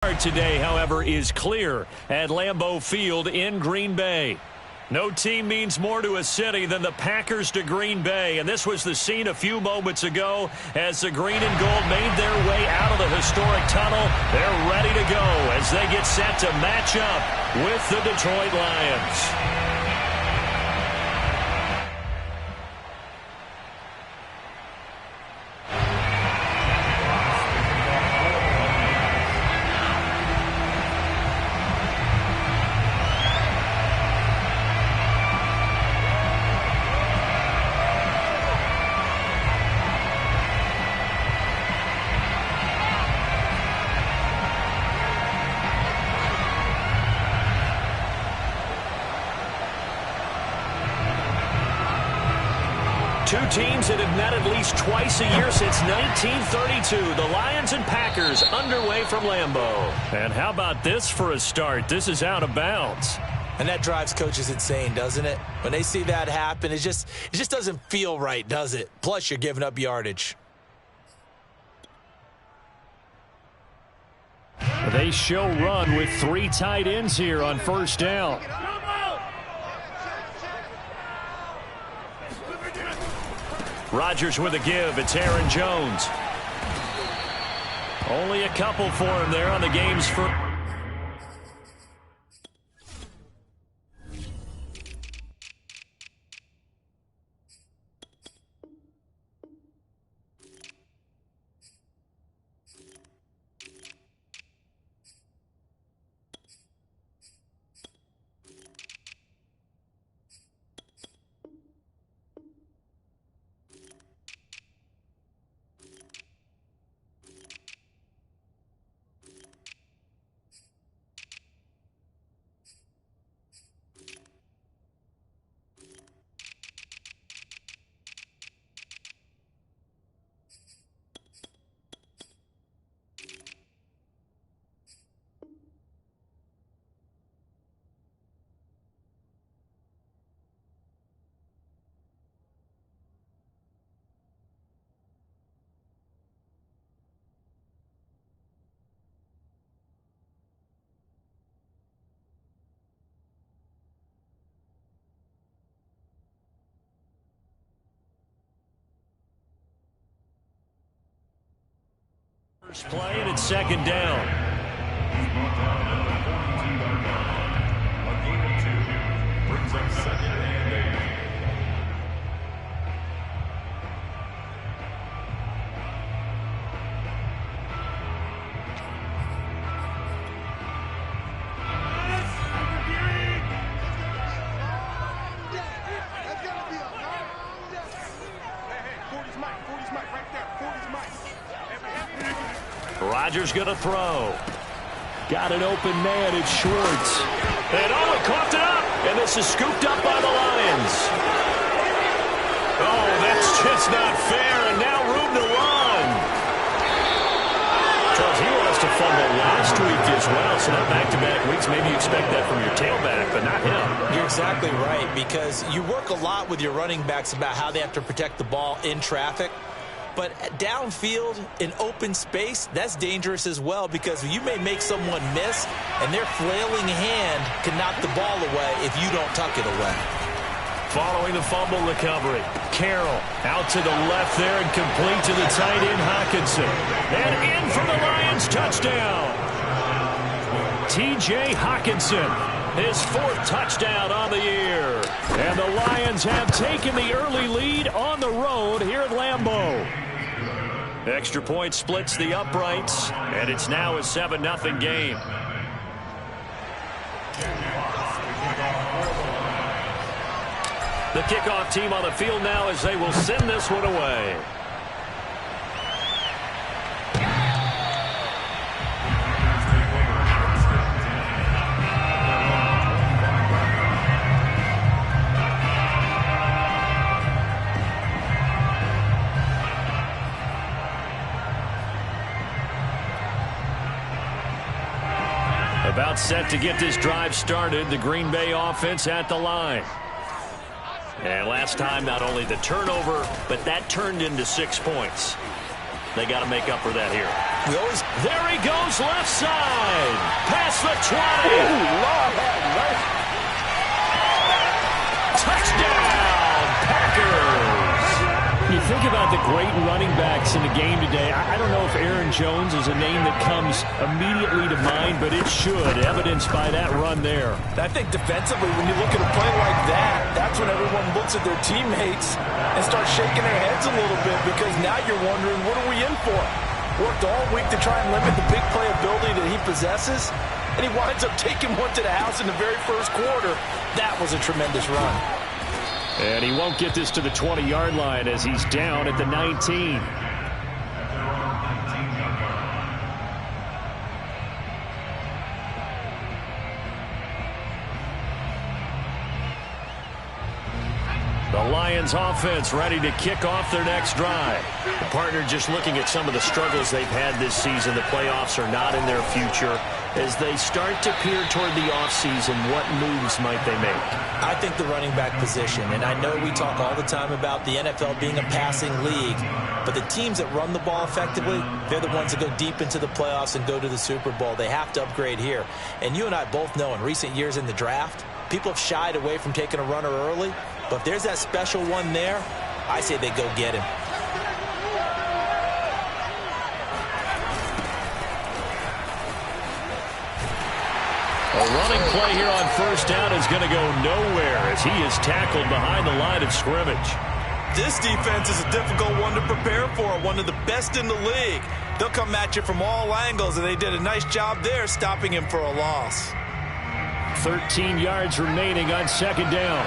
Today, however, is clear at Lambeau Field in Green Bay. No team means more to a city than the Packers to Green Bay, and this was the scene a few moments ago as the green and gold made their way out of the historic tunnel. They're ready to go as they get set to match up with the Detroit Lions. Two teams that have met at least twice a year since 1932. The Lions and Packers underway from Lambeau. And how about this for a start? This is out of bounds. And that drives coaches insane, doesn't it? When they see that happen, it just doesn't feel right, does it? Plus, you're giving up yardage. They show run with three tight ends here on first down. Rodgers with a give. It's Aaron Jones. Only a couple for him there on the game's first. First play, and it's second down. A gain of 2 brings up second and 8. Rodgers going to throw. Got an open man. It's Schwartz. And he coughed it up. And this is scooped up by the Lions. Oh, that's just not fair. And now room to run. Charles, he was to fumble last week as well. So not back-to-back weeks. Maybe you expect that from your tailback, but not him. You're exactly right, because you work a lot with your running backs about how they have to protect the ball in traffic. But downfield, in open space, that's dangerous as well, because you may make someone miss, and their flailing hand can knock the ball away if you don't tuck it away. Following the fumble recovery, Carroll out to the left there and complete to the tight end Hockenson. And in for the Lions touchdown. T.J. Hockenson, his 4th touchdown on the year. And the Lions have taken the early lead on the road here at Lambeau. Extra point splits the uprights, and it's now a 7-0 game. The kickoff team on the field now as they will send this one away. About set to get this drive started. The Green Bay offense at the line. And last time, not only the turnover, but that turned into 6 points. They got to make up for that here. There he goes, left side. Past the 20. Touchdown, Packers. You think about the great running backs in the game today. I don't know if Aaron Jones is a name that comes immediately to mind, but it should, evidenced by that run there. I think defensively, when you look at a play like that, that's when everyone looks at their teammates and starts shaking their heads a little bit, because now you're wondering, what are we in for? Worked all week to try and limit the big play ability that he possesses, and he winds up taking one to the house in the very first quarter. That was a tremendous run. And he won't get this to the 20-yard line as he's down at the 19. The Lions offense ready to kick off their next drive. The partner just looking at some of the struggles they've had this season. The playoffs are not in their future. As they start to peer toward the offseason, what moves might they make? I think the running back position, and I know we talk all the time about the NFL being a passing league, but the teams that run the ball effectively, they're the ones that go deep into the playoffs and go to the Super Bowl. They have to upgrade here. And you and I both know in recent years in the draft, people have shied away from taking a runner early, but if there's that special one there, I say they go get him. A running play here on first down is going to go nowhere as he is tackled behind the line of scrimmage. This defense is a difficult one to prepare for, one of the best in the league. They'll come at you from all angles, and they did a nice job there stopping him for a loss. 13 yards remaining on second down.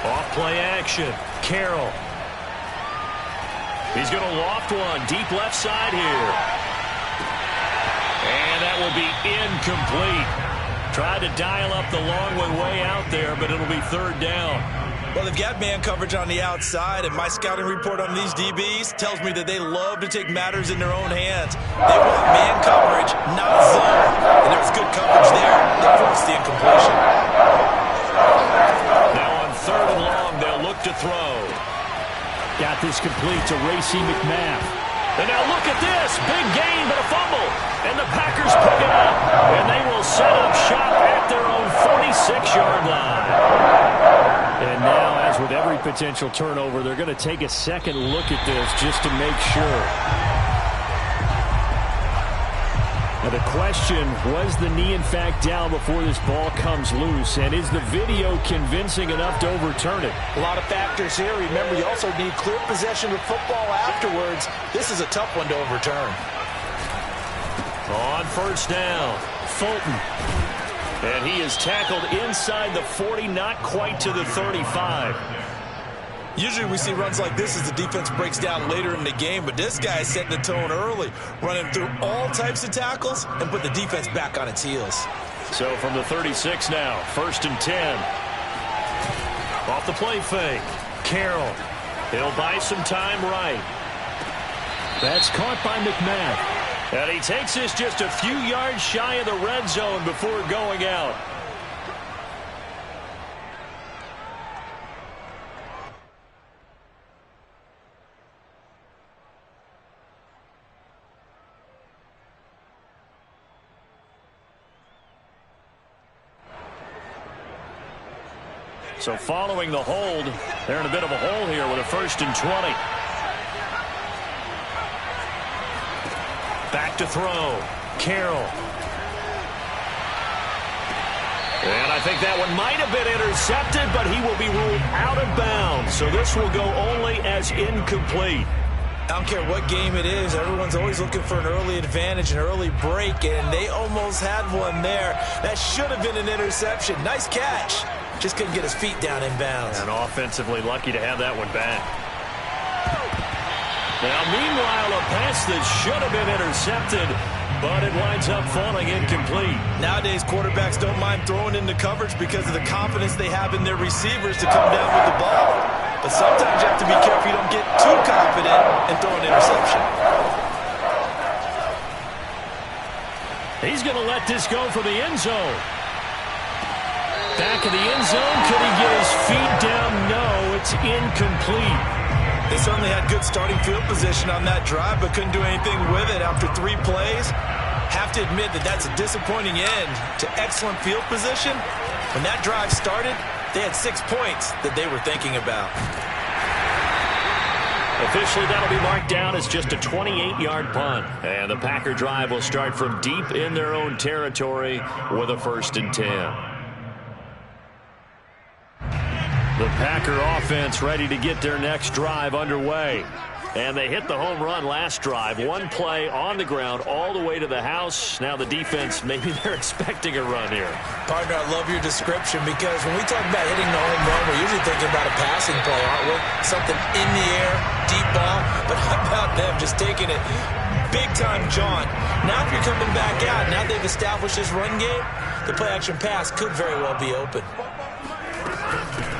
Off-play action. Carroll. He's going to loft one deep left side here. And that will be incomplete. Tried to dial up the long one way out there, but it'll be third down. Well, they've got man coverage on the outside, and my scouting report on these DBs tells me that they love to take matters in their own hands. They want man coverage, not zone. And there was good coverage there that forced the incompletion. Now on third and long, they'll look to throw. Got this complete to Racey McMath. And now look at this. Big gain, but a fumble. And the Packers pick it up. And they will set up shop at their own 46-yard line. And now, as with every potential turnover, they're going to take a second look at this just to make sure. Now the question, was the knee in fact down before this ball comes loose? And is the video convincing enough to overturn it? A lot of factors here. Remember, you also need clear possession of football afterwards. This is a tough one to overturn. On first down, Fulton. And he is tackled inside the 40, not quite to the 35. Usually we see runs like this as the defense breaks down later in the game, but this guy is setting the tone early, running through all types of tackles and put the defense back on its heels. So from the 36 now, first and 10. Off the play fake. Carroll. He'll buy some time right. That's caught by McMath. And he takes this just a few yards shy of the red zone before going out. So following the hold, they're in a bit of a hole here with a first and 20. Back to throw. Carroll. And I think that one might have been intercepted, but he will be ruled out of bounds. So this will go only as incomplete. I don't care what game it is. Everyone's always looking for an early advantage, an early break, and they almost had one there. That should have been an interception. Nice catch. Just couldn't get his feet down in bounds. And offensively lucky to have that one back. Now, meanwhile, a pass that should have been intercepted, but it winds up falling incomplete. Nowadays, quarterbacks don't mind throwing into coverage because of the confidence they have in their receivers to come down with the ball. But sometimes you have to be careful you don't get too confident and throw an interception. He's going to let this go for the end zone. Back of the end zone. Could he get his feet down? No. It's incomplete. They certainly had good starting field position on that drive, but couldn't do anything with it after 3 plays. Have to admit that that's a disappointing end to excellent field position. When that drive started, they had 6 points that they were thinking about. Officially, that'll be marked down as just a 28-yard punt. And the Packer drive will start from deep in their own territory with a 1st and 10. The Packer offense ready to get their next drive underway. And they hit the home run last drive. 1 play on the ground all the way to the house. Now the defense, maybe they're expecting a run here. Partner, I love your description because when we talk about hitting the home run, we're usually thinking about a passing play, aren't we? Something in the air, deep ball. But how about them just taking it big-time jaunt? Now if you're coming back out, now they've established this run game, the play-action pass could very well be open.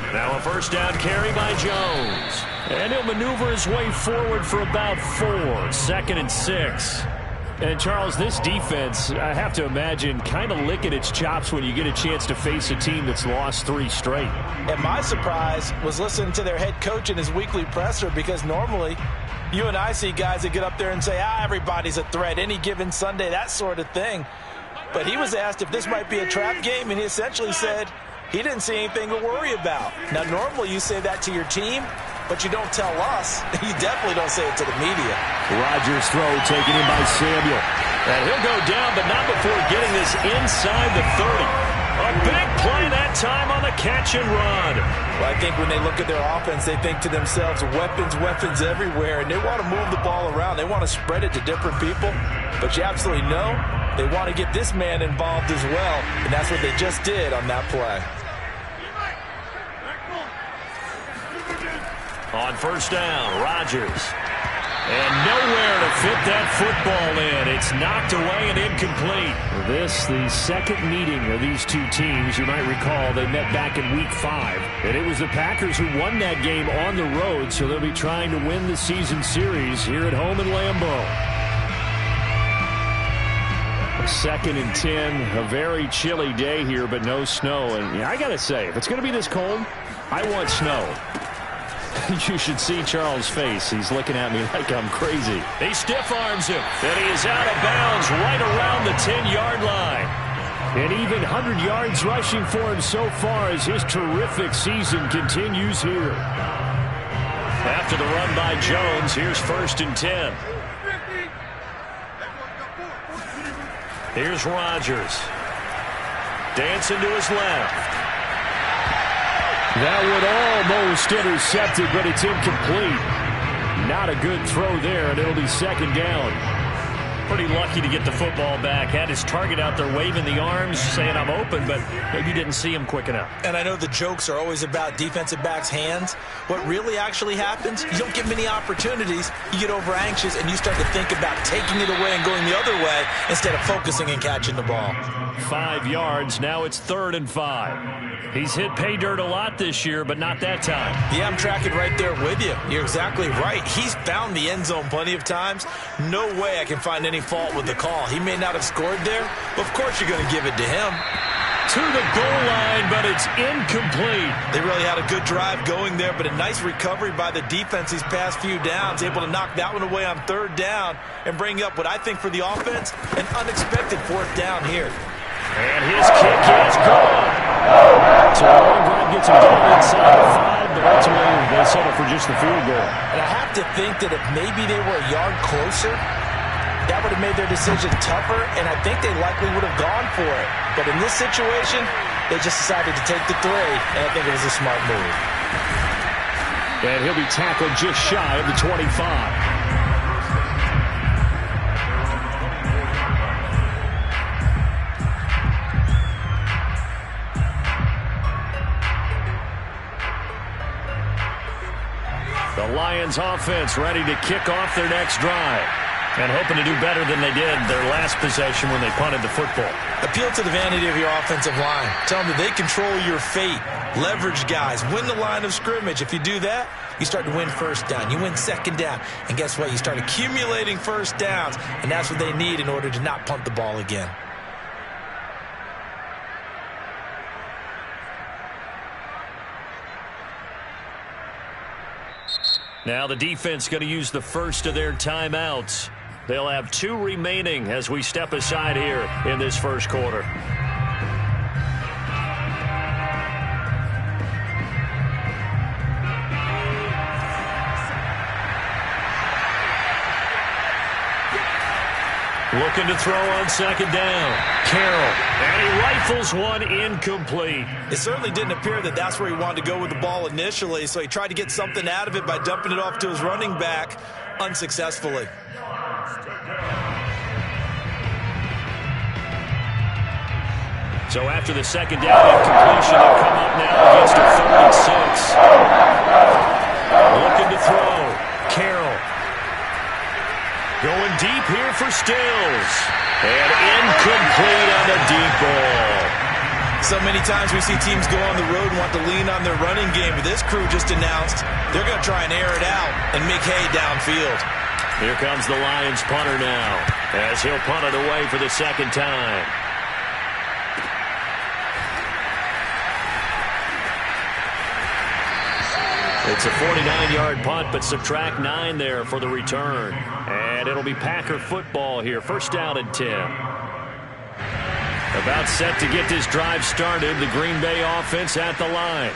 Now a 1st down carry by Jones. And he'll maneuver his way forward for about 4. 2nd and 6. And, Charles, this defense, I have to imagine, kind of licking its chops when you get a chance to face a team that's lost 3 straight. And my surprise was listening to their head coach in his weekly presser, because normally you and I see guys that get up there and say, everybody's a threat, any given Sunday, that sort of thing. But he was asked if this might be a trap game, and he essentially said he didn't see anything to worry about. Now, normally you say that to your team, but you don't tell us. You definitely don't say it to the media. Rodgers' throw taken in by Samuel. And he'll go down, but not before getting this inside the 30. A big play that time on the catch and run. Well, I think when they look at their offense, they think to themselves, weapons, weapons everywhere, and they want to move the ball around. They want to spread it to different people, but you absolutely know they want to get this man involved as well, and that's what they just did on that play. On 1st down, Rodgers. And nowhere to fit that football in. It's knocked away and incomplete. This, the second meeting of these two teams. You might recall they met back in Week 5. And it was the Packers who won that game on the road, so they'll be trying to win the season series here at home in Lambeau. 2nd and 10, a very chilly day here, but no snow. And I got to say, if it's going to be this cold, I want snow. You should see Charles' face. He's looking at me like I'm crazy. He stiff-arms him, and he is out of bounds right around the 10-yard line. And even 100 yards rushing for him so far as his terrific season continues here. After the run by Jones, here's 1st and 10. Here's Rodgers. Dancing to his left. That would almost intercept it, but it's incomplete. Not a good throw there, and it'll be 2nd down. Pretty lucky to get the football back. Had his target out there waving the arms, saying I'm open, but maybe didn't see him quick enough. And I know the jokes are always about defensive backs' hands. What really actually happens, you don't get many opportunities. You get over anxious, and you start to think about taking it away and going the other way instead of focusing and catching the ball. 5 yards. Now it's 3rd and 5. He's hit pay dirt a lot this year, but not that time. Yeah, I'm tracking right there with you. You're exactly right. He's found the end zone plenty of times. No way I can find any fault with the call. He may not have scored there, but of course you're going to give it to him. To the goal line, but it's incomplete. They really had a good drive going there, but a nice recovery by the defense these past few downs, able to knock that one away on 3rd down and bring up what I think for the offense, an unexpected 4th down here. And his kick is gone. So long drive gets him down inside the 5, but ultimately they settle for just the field goal. And I have to think that if maybe they were a yard closer, that would have made their decision tougher, and I think they likely would have gone for it. But in this situation, they just decided to take the 3, and I think it was a smart move. And he'll be tackled just shy of the 25. The Lions offense ready to kick off their next drive. And hoping to do better than they did their last possession when they punted the football. Appeal to the vanity of your offensive line. Tell them that they control your fate. Leverage guys. Win the line of scrimmage. If you do that, you start to win 1st down. You win 2nd down. And guess what? You start accumulating 1st downs. And that's what they need in order to not punt the ball again. Now the defense going to use the first of their timeouts. They'll have 2 remaining as we step aside here in this first quarter. Looking to throw on second down. Carroll. And he rifles one incomplete. It certainly didn't appear that that's where he wanted to go with the ball initially, so he tried to get something out of it by dumping it off to his running back unsuccessfully. So after the second down incompletion, they'll come up now against a 3rd and 6. Looking to throw. Carroll. Going deep here for Stills. And incomplete on the deep ball. So many times we see teams go on the road and want to lean on their running game, but this crew just announced they're going to try and air it out and make hay downfield. Here comes the Lions punter now as he'll punt it away for the second time. It's a 49-yard punt, but subtract 9 there for the return. And it'll be Packer football here. First down and 10. About set to get this drive started. The Green Bay offense at the line.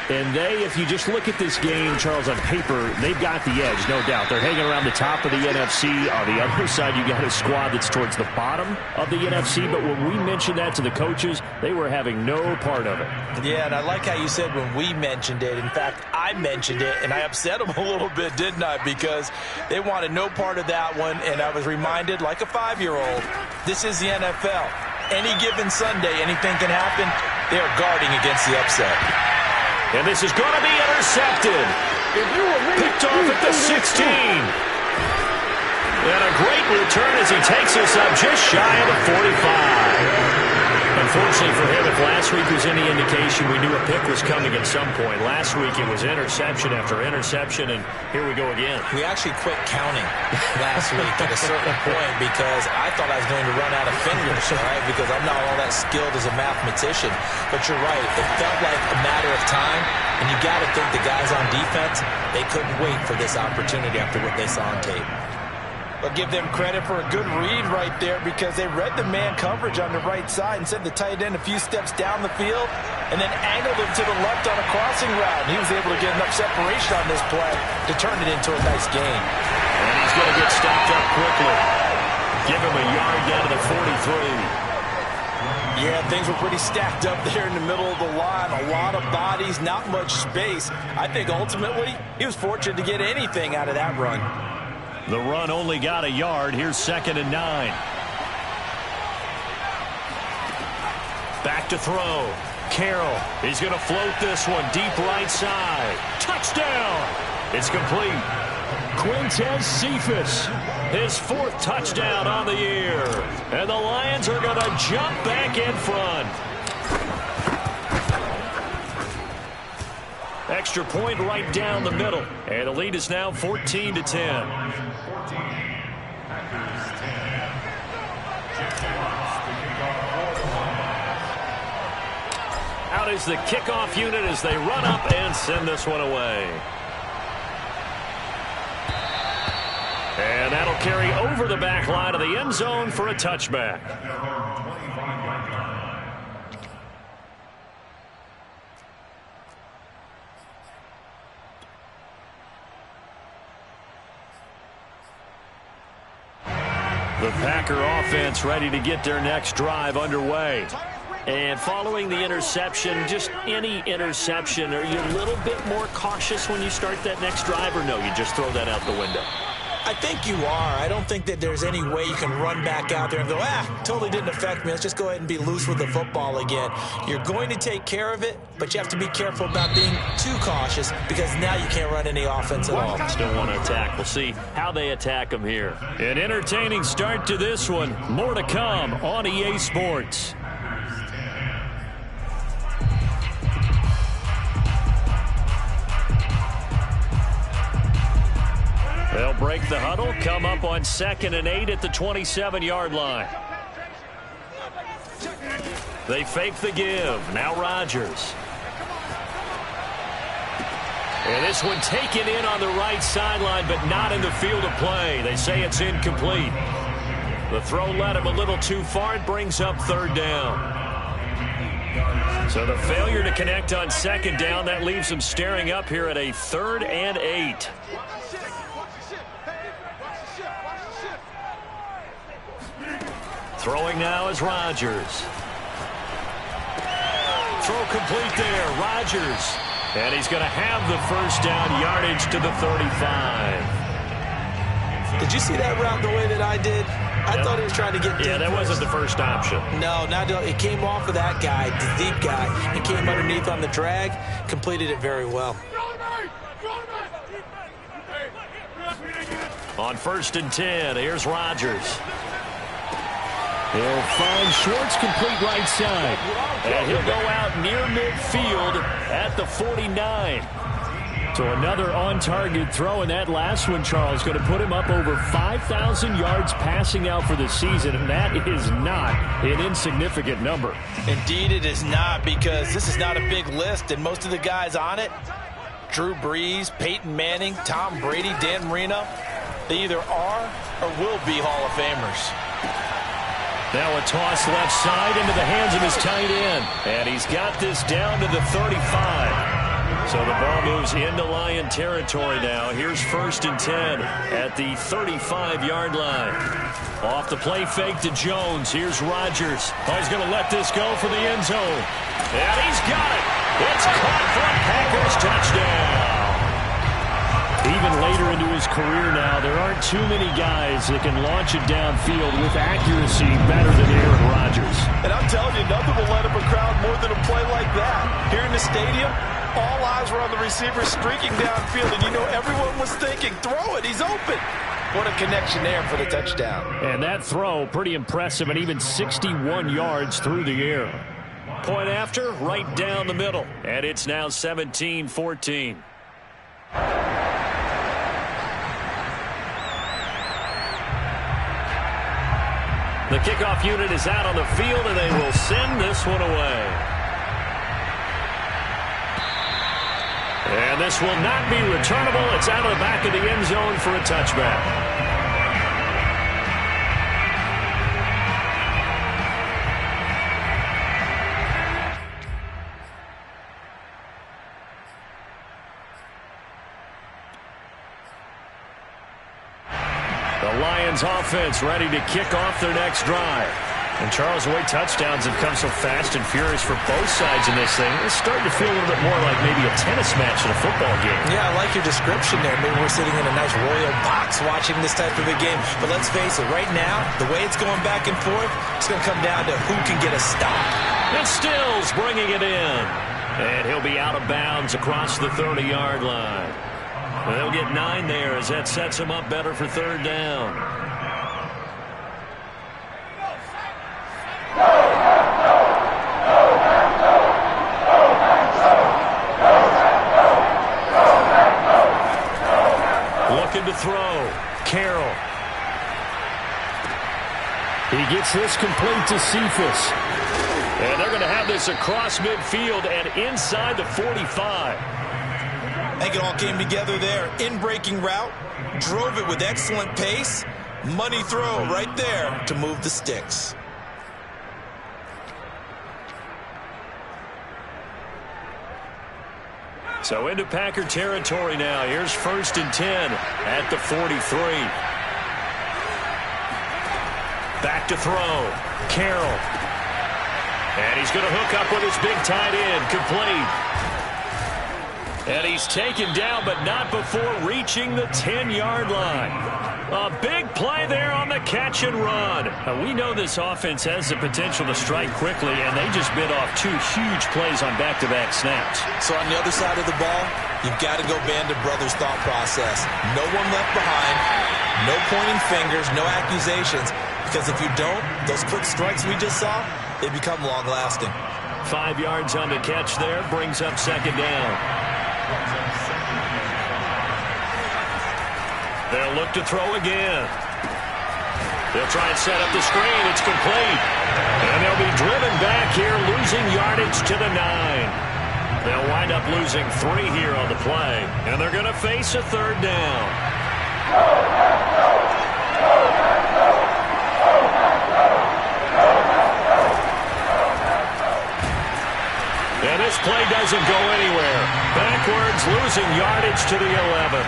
And they, if you just look at this game, Charles, on paper, they've got the edge, no doubt. They're hanging around the top of the NFC. On the other side, you got a squad that's towards the bottom of the NFC. But when we mentioned that to the coaches, they were having no part of it. Yeah, and I like how you said when we mentioned it. In fact, I mentioned it, and I upset them a little bit, didn't I? Because they wanted no part of that one, and I was reminded, like a 5-year-old, this is the NFL. Any given Sunday, anything can happen. They are guarding against the upset. And this is going to be intercepted. Picked off at the 16. And a great return as he takes us up just shy of the 45. Unfortunately for him, if last week was any indication, we knew a pick was coming at some point. Last week it was interception after interception, and here we go again. We actually quit counting last week at a certain point because I thought I was going to run out of fingers, all right, because I'm not all that skilled as a mathematician. But you're right, it felt like a matter of time, and you got to think the guys on defense, they couldn't wait for this opportunity after what they saw on tape. But give them credit for a good read right there because they read the man coverage on the right side and sent the tight end a few steps down the field and then angled him to the left on a crossing route. And he was able to get enough separation on this play to turn it into a nice gain. And he's going to get stopped up quickly. Give him a yard down to the 43. Yeah, things were pretty stacked up there in the middle of the line. A lot of bodies, not much space. I think ultimately he was fortunate to get anything out of that run. The run only got a yard. Here's 2nd and 9. Back to throw. Carroll. He's going to float this one deep right side. Touchdown. It's complete. Quintez Cephas. His 4th touchdown on the year. And the Lions are going to jump back in front. Extra point right down the middle. And the lead is now 14-10. Out is the kickoff unit as they run up and send this one away. And that'll carry over the back line of the end zone for a touchback. The Packer offense ready to get their next drive underway. And following the interception, just any interception, are you a little bit more cautious when you start that next drive, or no, you just throw that out the window? I think you are. I don't think that there's any way you can run back out there and go, totally didn't affect me. Let's just go ahead and be loose with the football again. You're going to take care of it, but you have to be careful about being too cautious because now you can't run any offense at all. Still want to attack. We'll see how they attack them here. An entertaining start to this one. More to come on EA Sports. They'll break the huddle, come up on 2nd and 8 at the 27-yard line. They fake the give. Now Rodgers. And this one taken in on the right sideline, but not in the field of play. They say it's incomplete. The throw led him a little too far. It brings up third down. So the failure to connect on second down, that leaves him staring up here at a 3rd and 8. Throwing now is Rodgers. Throw complete there, Rodgers. And he's going to have the first down, yardage to the 35. Did you see that route the way that I did? I thought he was trying to get deep. Yeah, that wasn't the first option. No, it came off of that guy, the deep guy, and came underneath on the drag, completed it very well. On 1st and 10, here's Rodgers. He'll find Schwartz complete right side. And he'll go out near midfield at the 49. So another on-target throw, and that last one, Charles, going to put him up over 5,000 yards passing out for the season, and that is not an insignificant number. Indeed it is not, because this is not a big list, and most of the guys on it, Drew Brees, Peyton Manning, Tom Brady, Dan Marino, they either are or will be Hall of Famers. Now a toss left side into the hands of his tight end, and he's got this down to the 35. So the ball moves into Lion territory now. Here's 1st and 10 at the 35-yard line. Off the play fake to Jones. Here's Rodgers. Oh, he's going to let this go for the end zone. And he's got it. It's caught for a Packers touchdown. Even later into his career now, there aren't too many guys that can launch it downfield with accuracy better than Aaron Rodgers. And I'm telling you, nothing will let up a crowd more than a play like that. Here in the stadium, all eyes were on the receiver streaking downfield, and you know everyone was thinking, throw it, he's open. What a connection there for the touchdown. And that throw, pretty impressive, and even 61 yards through the air. Point after, right down the middle, and it's now 17-14. The kickoff unit is out on the field, and they will send this one away. And this will not be returnable. It's out of the back of the end zone for a touchback. The Lions offense ready to kick off their next drive. And Charles, the way touchdowns have come so fast and furious for both sides in this thing, it's starting to feel a little bit more like maybe a tennis match in a football game. Yeah, I like your description there. Maybe we're sitting in a nice royal box watching this type of a game. But let's face it, right now, the way it's going back and forth, it's going to come down to who can get a stop. And Stills bringing it in. And he'll be out of bounds across the 30-yard line. They'll get 9 there as that sets him up better for third down. Looking to throw. Carroll. He gets this complete to Cephas. And they're going to have this across midfield and inside the 45. I think it all came together there. In-breaking route. Drove it with excellent pace. Money throw right there to move the sticks. So into Packer territory now. Here's 1st and 10 at the 43. Back to throw. Carroll. And he's going to hook up with his big tight end. Complete. And he's taken down, but not before reaching the 10-yard line. A big play there on the catch and run. Now, we know this offense has the potential to strike quickly, and they just bit off 2 huge plays on back-to-back snaps. So on the other side of the ball, you've got to go Band of Brothers thought process. No one left behind, no pointing fingers, no accusations, because if you don't, those quick strikes we just saw, they become long-lasting. 5 yards on the catch there, brings up second down. They'll look to throw again. They'll try and set up the screen. It's complete. And they'll be driven back here, losing yardage to the 9. They'll wind up losing 3 here on the play, and they're going to face a third down. And this play doesn't go anywhere. Backwards, losing yardage to the 11.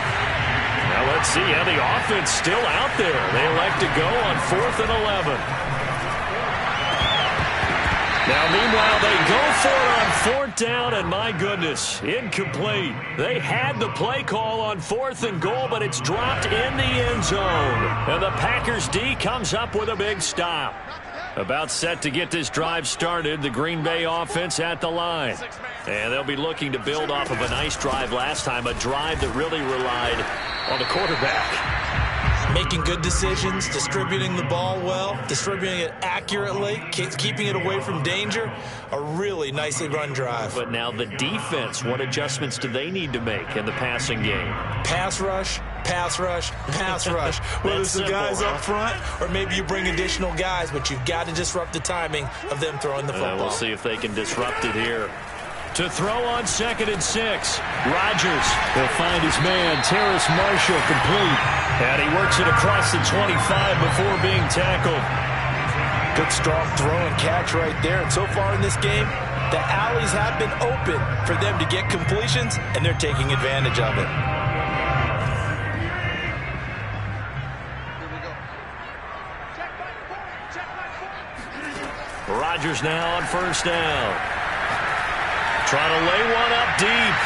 Now let's see how the offense still out there. They elect to go on 4th and 11. Now, meanwhile, they go for it on 4th down, and my goodness, incomplete. They had the play call on 4th and goal, but it's dropped in the end zone. And the Packers D comes up with a big stop. About set to get this drive started, the Green Bay offense at the line. And they'll be looking to build off of a nice drive last time, a drive that really relied on the quarterback. Making good decisions, distributing the ball well, distributing it accurately, keeping it away from danger. A really nicely run drive. But now the defense, what adjustments do they need to make in the passing game? Pass rush, pass rush, pass rush. Whether it's the guys up front or maybe you bring additional guys, but you've got to disrupt the timing of them throwing the football. We'll see if they can disrupt it here. To throw on 2nd and 6. Rodgers will find his man, Terrace Marshall, complete. And he works it across the 25 before being tackled. Good strong throw and catch right there. And so far in this game, the alleys have been open for them to get completions, and they're taking advantage of it. Rodgers now on 1st down. Trying to lay one up deep.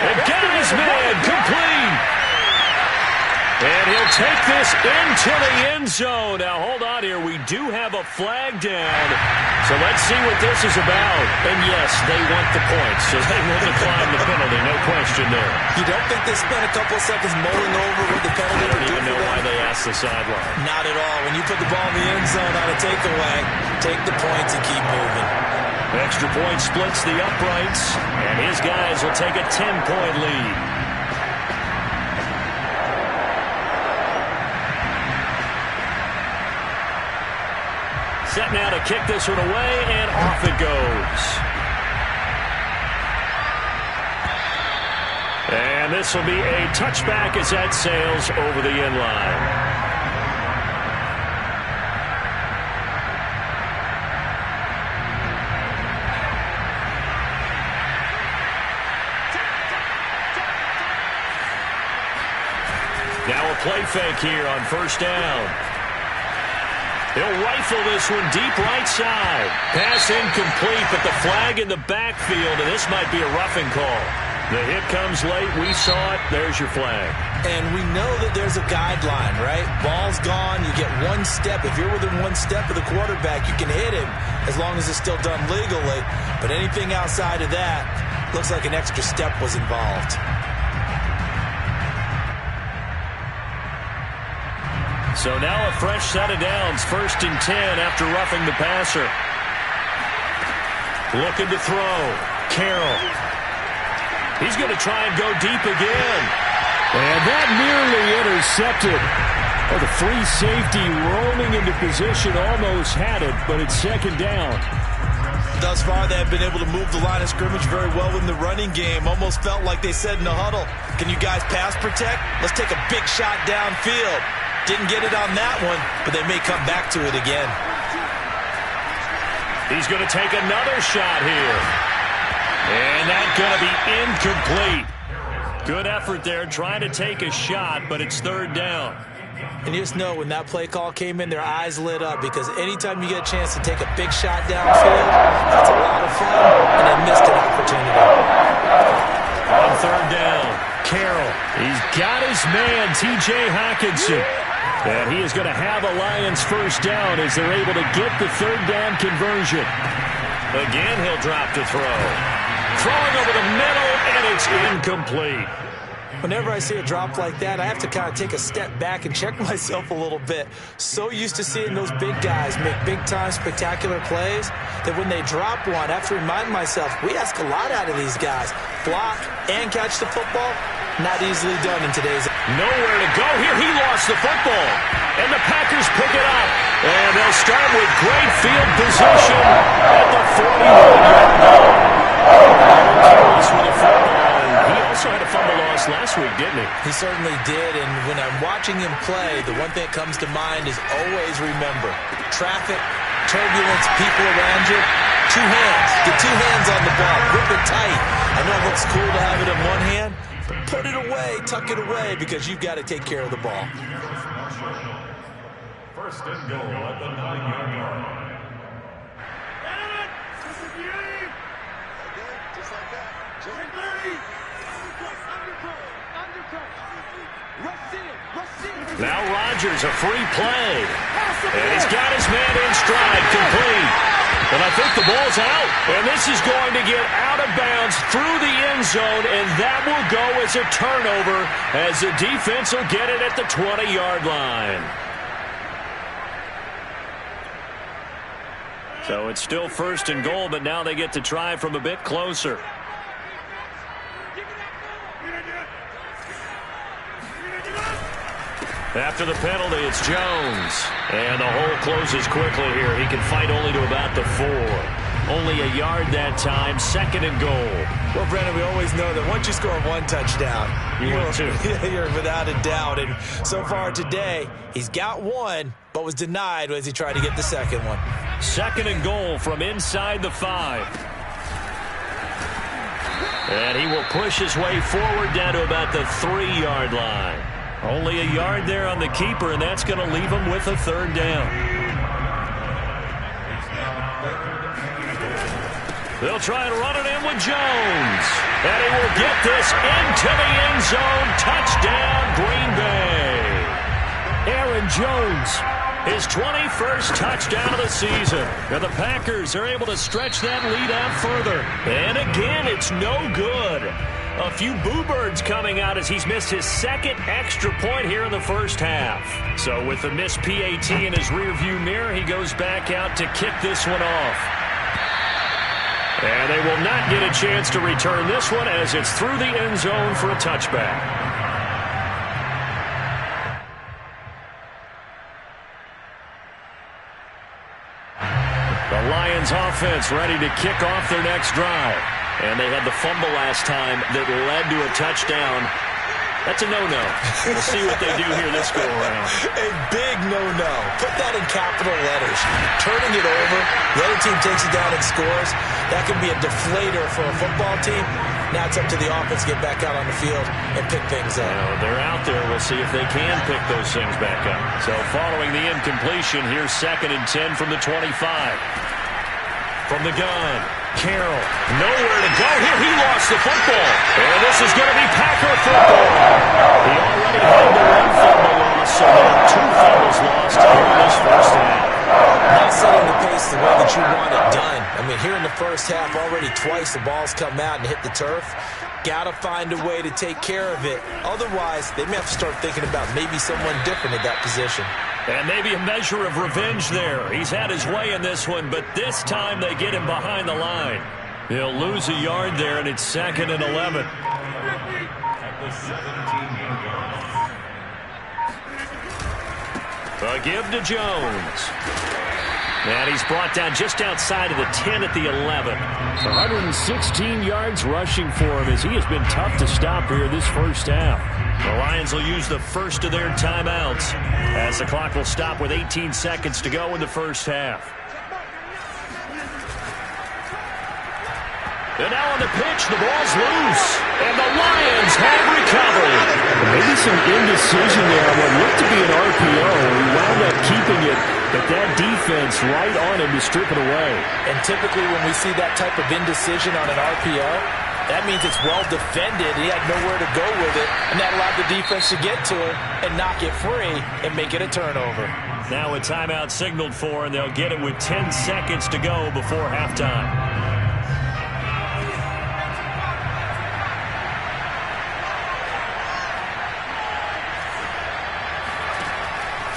And got his man complete. And he'll take this into the end zone. Now, hold on here. We do have a flag down. So let's see what this is about. And, yes, they want the points, so they will decline the penalty. No question there. You don't think they spent a couple of seconds mulling over what the penalty I don't even know why they asked the sideline. Not at all. When you put the ball in the end zone on a takeaway, take the points and keep moving. Extra point splits the uprights, and his guys will take a 10-point lead. Set now to kick this one away, and off it goes. And this will be a touchback as that sails over the end line. Now a play fake here on 1st down. He'll rifle this one deep right side. Pass incomplete, but the flag in the backfield, and this might be a roughing call. The hit comes late. We saw it. There's your flag. And we know that there's a guideline, right? Ball's gone. You get 1 step. If you're within 1 step of the quarterback, you can hit him as long as it's still done legally. But anything outside of that, looks like an extra step was involved. So now a fresh set of downs, 1st and 10 after roughing the passer. Looking to throw. Carroll. He's going to try and go deep again. And that nearly intercepted. Oh, the free safety rolling into position almost had it, but it's 2nd down. Thus far, they have been able to move the line of scrimmage very well in the running game. Almost felt like they said in the huddle, can you guys pass protect? Let's take a big shot downfield. Didn't get it on that one, but they may come back to it again. He's going to take another shot here. And that's going to be incomplete. Good effort there, trying to take a shot, but it's 3rd down. And you just know when that play call came in, their eyes lit up, because anytime you get a chance to take a big shot downfield, that's a lot of fun, and they missed an opportunity. On 3rd down, Carroll. He's got his man, T.J. Hockenson. And he is going to have a Lions 1st down as they're able to get the 3rd down conversion. Again, he'll drop to throw. Throwing over the middle, and it's incomplete. Whenever I see a drop like that, I have to kind of take a step back and check myself a little bit. So used to seeing those big guys make big-time spectacular plays that when they drop one, I have to remind myself, we ask a lot out of these guys. Block and catch the football, not easily done in today's. Nowhere to go here. He lost the football. And the Packers pick it up. And they'll start with great field position at the 41-yard line. Careless with a football. He also had a fumble loss last week, didn't he? He certainly did, and when I'm watching him play, the one thing that comes to mind is always remember, traffic, turbulence, people around you, two hands. Get two hands on the ball. Grip it tight. I know it looks cool to have it in one hand, but put it away, tuck it away, because you've got to take care of the ball. First and goal at the 9-yard line. Just like that. Now Rodgers, a free play. And he's got his man in stride, complete. And I think the ball's out. And this is going to get out of bounds through the end zone, and that will go as a turnover as the defense will get it at the 20-yard line. So it's still first and goal, but now they get to try from a bit closer. After the penalty, it's Jones. And the hole closes quickly here. He can fight only to about the 4. Only a yard that time, second and goal. Well, Brennan, we always know that once you score one touchdown, you're without a doubt. And so far today, he's got one, but was denied as he tried to get the second one. Second and goal from inside the 5. And he will push his way forward down to about the 3-yard line. Only a yard there on the keeper, and that's going to leave him with a third down. They'll try and run it in with Jones. And he will get this into the end zone. Touchdown, Green Bay. Aaron Jones, his 21st touchdown of the season. And the Packers are able to stretch that lead out further. And again, it's no good. A few boo birds coming out as he's missed his second extra point here in the first half. So with the missed PAT in his rearview mirror, he goes back out to kick this one off. And they will not get a chance to return this one as it's through the end zone for a touchback. The Lions offense ready to kick off their next drive. And they had the fumble last time that led to a touchdown. That's a no-no. We'll see what they do here this go-around. A big no-no. Put that in capital letters. Turning it over, the other team takes it down and scores. That can be a deflator for a football team. Now it's up to the offense to get back out on the field and pick things up. They're out there. We'll see if they can pick those things back up. So following the incompletion, here's 2nd and 10 from the 25. From the gun, Carroll, nowhere to go here. He lost the football. And this is going to be Packer football. He already had the one fumble loss, so they have 2 fumbles lost here in this first half. Not setting the pace the way that you want it done. I mean, here in the first half, already twice the ball's come out and hit the turf. Got to find a way to take care of it. Otherwise, they may have to start thinking about maybe someone different at that position. And maybe a measure of revenge there. He's had his way in this one, but this time they get him behind the line. He'll lose a yard there, and it's 2nd and 11. A give to Jones. And he's brought down just outside of the 10 at the 11. 116 yards rushing for him as he has been tough to stop here this first half. The Lions will use the first of their timeouts as the clock will stop with 18 seconds to go in the first half. And now on the pitch, the ball's loose. And the Lions have recovered. Maybe some indecision there on what looked to be an RPO. He wound up keeping it, but that defense right on him to strip it away. And typically when we see that type of indecision on an RPO, that means it's well defended. He had nowhere to go with it, and that allowed the defense to get to him and knock it free and make it a turnover. Now a timeout signaled for, and they'll get it with 10 seconds to go before halftime.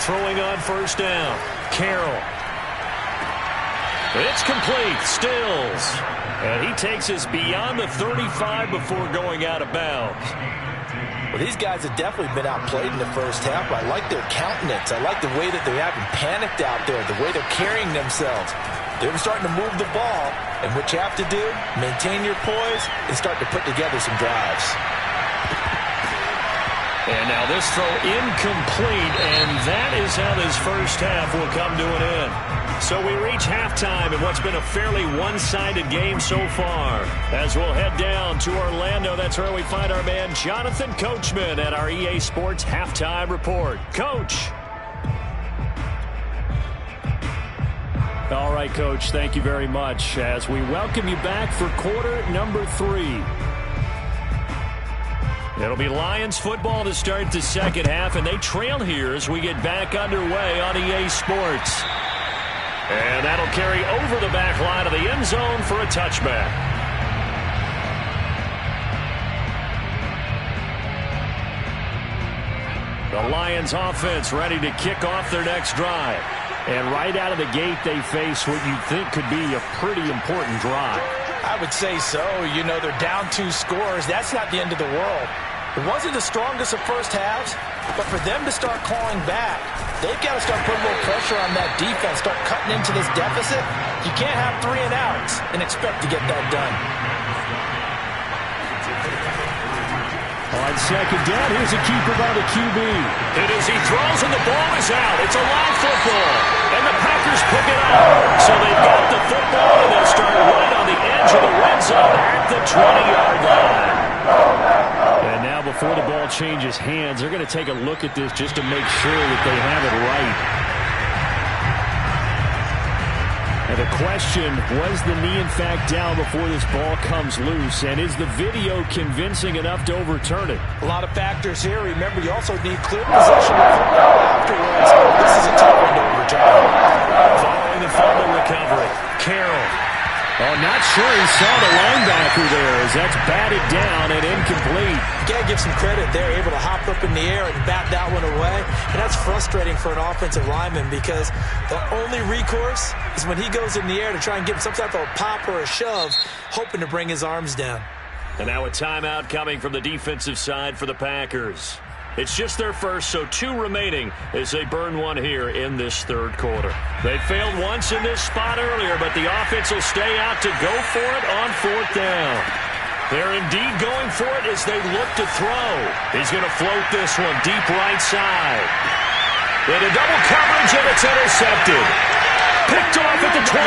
Throwing on first down, Carroll. It's complete, Stills. And he takes us beyond the 35 before going out of bounds. Well, these guys have definitely been outplayed in the first half. I like their countenance. I like the way that they haven't panicked out there, the way they're carrying themselves. They're starting to move the ball, and what you have to do, maintain your poise and start to put together some drives. And now this throw incomplete, and that is how this first half will come to an end. So we reach halftime in what's been a fairly one-sided game so far. As we'll head down to Orlando, that's where we find our man Jonathan Coachman at our EA Sports Halftime Report. Coach. All right, Coach, thank you very much as we welcome you back for quarter number 3. It'll be Lions football to start the second half, and they trail here as we get back underway on EA Sports. And that'll carry over the back line of the end zone for a touchback. The Lions offense ready to kick off their next drive. And right out of the gate, they face what you think could be a pretty important drive. I would say so. You know, they're down 2 scores. That's not the end of the world. It wasn't the strongest of first halves, but for them to start clawing back, they've got to start putting a little pressure on that defense, start cutting into this deficit. You can't have 3 and outs and expect to get that done. On second down, here's a keeper by the QB. It is, he throws and the ball is out. It's a live football, and the Packers pick it up. So they've got the football, and they'll start right on the edge of the red zone at the 20-yard line. And now before the ball changes hands, they're going to take a look at this just to make sure that they have it right. And the question, was the knee in fact down before this ball comes loose? And is the video convincing enough to overturn it? A lot of factors here. Remember, you also need clear possession of football afterwards. This is a tough one to overturn. Following the fumble recovery, Carroll. Oh, not sure he saw the linebacker there as that's batted down and incomplete. You got to give some credit there, able to hop up in the air and bat that one away. And that's frustrating for an offensive lineman because the only recourse is when he goes in the air to try and get some type of a pop or a shove, hoping to bring his arms down. And now a timeout coming from the defensive side for the Packers. It's just their first, so 2 remaining as they burn one here in this third quarter. They failed once in this spot earlier, but the offense will stay out to go for it on 4th down. They're indeed going for it as they look to throw. He's going to float this one deep right side. Into double coverage, and it's intercepted. Picked off at the 24.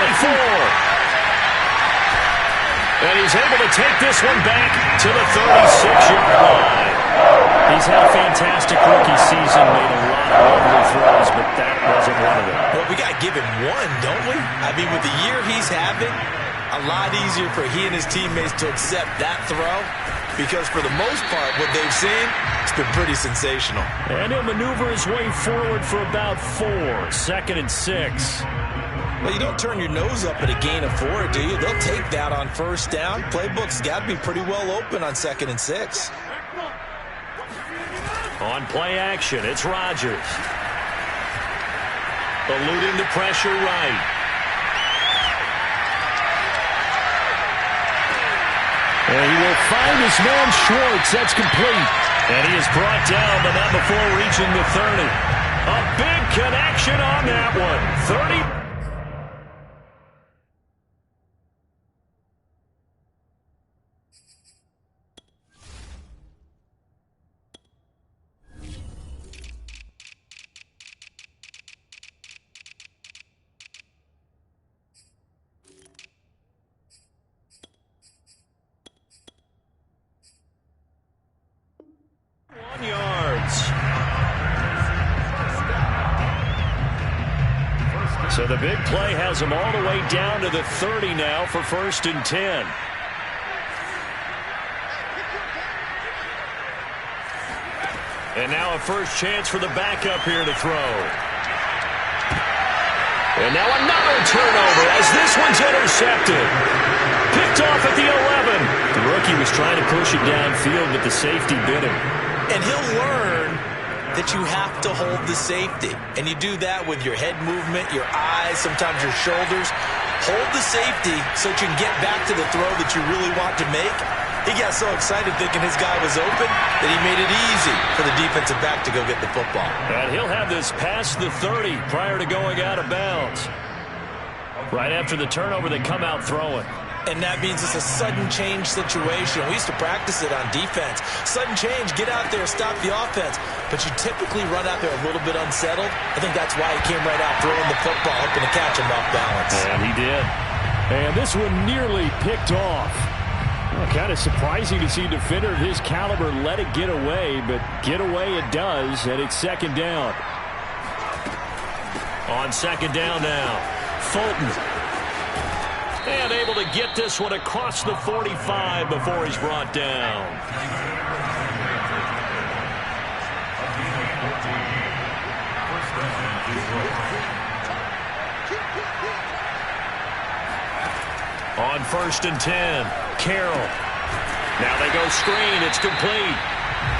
And he's able to take this one back to the 36-yard line. He's had a fantastic rookie season, made a lot of lovely throws, but that wasn't one of them. Well, we got to give him one, don't we? I mean, with the year he's having, a lot easier for he and his teammates to accept that throw because for the most part, what they've seen, it's been pretty sensational. And he'll maneuver his way forward for about 4, 2nd and 6. Well, you don't turn your nose up at a gain of 4, do you? They'll take that on 1st down. Playbook's got to be pretty well open on 2nd and 6. On play action, it's Rodgers. Eluding the pressure right. And he will find his man Schwartz. That's complete. And he is brought down, but not before reaching the 30. A big connection on that one. 30. Yards. So the big play has him all the way down to the 30 now for 1st and 10. And now a first chance for the backup here to throw. And now another turnover as this one's intercepted. Picked off at the 11. The rookie was trying to push it downfield, but the safety bit him. And he'll learn that you have to hold the safety. And you do that with your head movement, your eyes, sometimes your shoulders. Hold the safety so that you can get back to the throw that you really want to make. He got so excited thinking his guy was open that he made it easy for the defensive back to go get the football. And he'll have this past the 30 prior to going out of bounds. Right after the turnover, they come out throwing. And that means it's a sudden change situation. We used to practice it on defense. Sudden change, get out there, stop the offense. But you typically run out there a little bit unsettled. I think that's why he came right out throwing the football, hoping to catch him off balance. And he did. And this one nearly picked off. Well, kind of surprising to see a defender of his caliber let it get away, but get away it does, and it's second down. On second down now, Fulton. And able to get this one across the 45 before he's brought down. On 1st and 10, Carroll. Now they go screen. It's complete.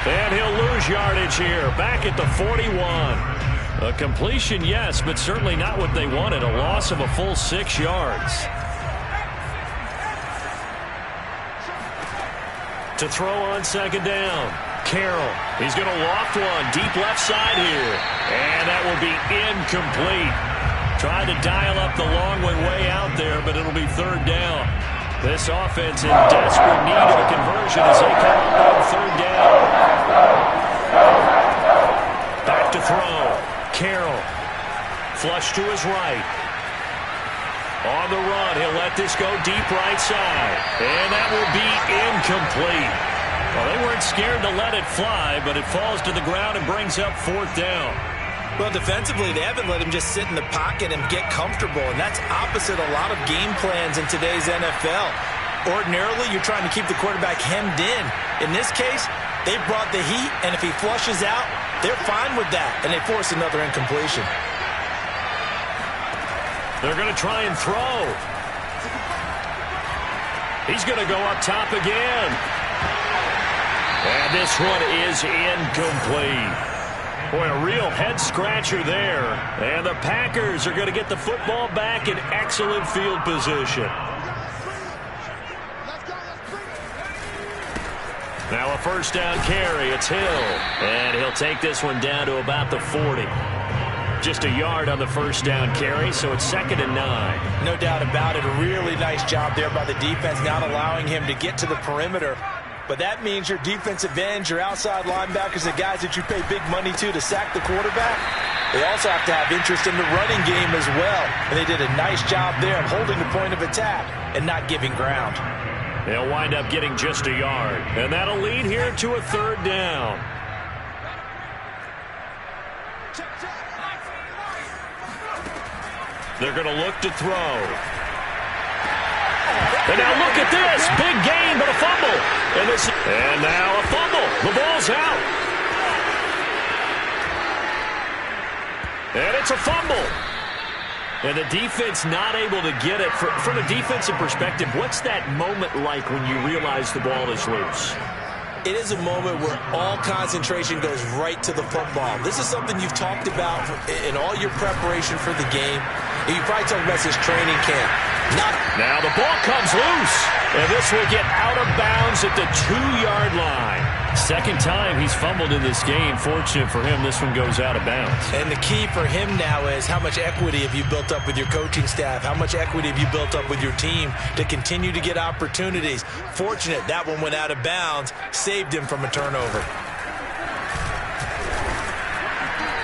And he'll lose yardage here. Back at the 41. A completion, yes, but certainly not what they wanted. A loss of a full 6 yards. To throw on second down, Carroll. He's going to loft one deep left side here. And that will be incomplete. Tried to dial up the long one way out there, but it'll be third down. This offense in desperate need of a conversion as they come up on third down. Back to throw. Carroll. Flush to his right. On the run, he'll let this go deep right side. And that will be incomplete. Well, they weren't scared to let it fly, but it falls to the ground and brings up fourth down. Well, defensively, they haven't let him just sit in the pocket and get comfortable, and that's opposite a lot of game plans in today's NFL. Ordinarily, you're trying to keep the quarterback hemmed in. In this case, they brought the heat, and if he flushes out, they're fine with that, and they force another incompletion. They're going to try and throw. He's going to go up top again. And this one is incomplete. Boy, a real head-scratcher there. And the Packers are going to get the football back in excellent field position. Now a first down carry. It's Hill. And he'll take this one down to about the 40. Just a yard on the first down carry, so it's 2nd and 9. No doubt about it. A really nice job there by the defense, not allowing him to get to the perimeter. But that means your defensive ends, your outside linebackers, the guys that you pay big money to sack the quarterback, they also have to have interest in the running game as well. And they did a nice job there of holding the point of attack and not giving ground. They'll wind up getting just a yard. And that'll lead here to a third down. They're going to look to throw. And now look at this. Big gain, but a fumble. And now a fumble. The ball's out. And it's a fumble. And the defense not able to get it. From a defensive perspective, what's that moment like when you realize the ball is loose? It is a moment where all concentration goes right to the football. This is something you've talked about in all your preparation for the game. And you probably talked about this training camp. Now the ball comes loose. And this will get out of bounds at the 2-yard line. Second time he's fumbled in this game. Fortunate for him, this one goes out of bounds. And the key for him now is how much equity have you built up with your coaching staff? How much equity have you built up with your team to continue to get opportunities? Fortunate that one went out of bounds, saved him from a turnover.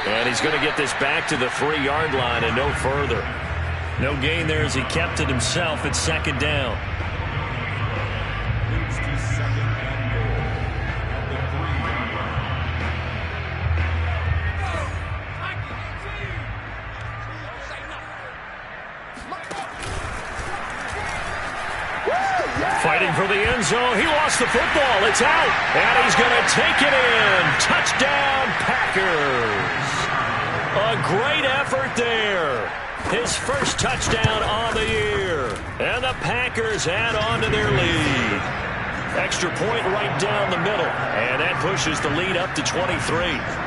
And he's going to get this back to the 3-yard line and no further. No gain there as he kept it himself at second down. Fighting for the end zone. He lost the football. It's out. And he's going to take it in. Touchdown, Packers. A great effort there. His first touchdown on the year. And the Packers add on to their lead. Extra point right down the middle. And that pushes the lead up to 23.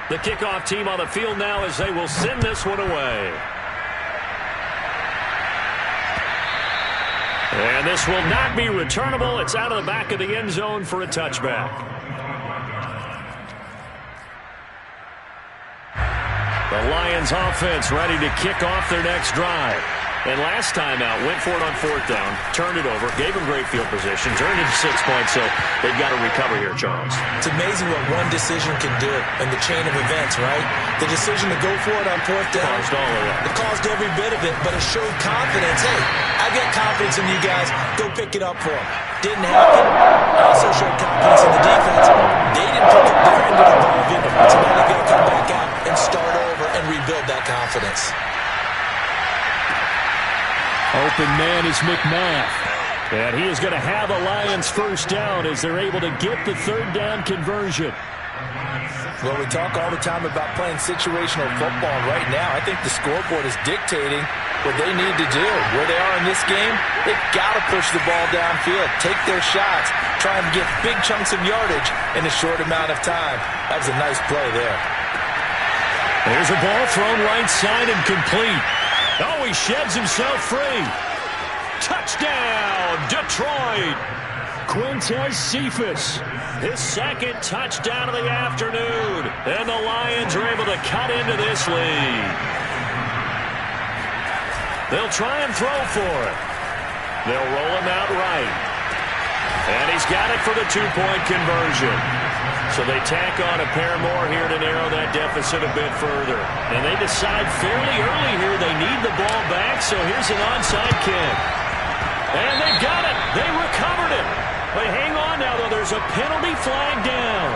The kickoff team on the field now as they will send this one away. And this will not be returnable. It's out of the back of the end zone for a touchback. The Lions offense ready to kick off their next drive. And last time out, went for it on 4th down, turned it over, gave them great field position, turned into 6 points, so they've got to recover here, Charles. It's amazing what one decision can do in the chain of events, right? The decision to go for it on 4th down. Caused all of that. It caused every bit of it, but it showed confidence. Hey, I got confidence in you guys. Go pick it up for them. Didn't happen. It also showed confidence in the defense. They didn't pick up their end of the bargain, so now they've got to come back out and start over and rebuild that confidence. Open man is McMath. And he is going to have a Lions first down as they're able to get the 3rd down conversion. Well, we talk all the time about playing situational football. Right now, I think the scoreboard is dictating what they need to do. Where they are in this game, they've got to push the ball downfield, take their shots, try and get big chunks of yardage in a short amount of time. That was a nice play there. There's a ball thrown right side and complete. Oh, he sheds himself free. Touchdown, Detroit. Quintez Cephus. His 2nd touchdown of the afternoon. And the Lions are able to cut into this lead. They'll try and throw for it. They'll roll him out right. And he's got it for the 2-point conversion. So they tack on a pair more here to narrow that deficit a bit further. And they decide fairly early here they need the ball back, so here's an onside kick. And they've got it. They recovered it. But hang on now, though. There's a penalty flag down.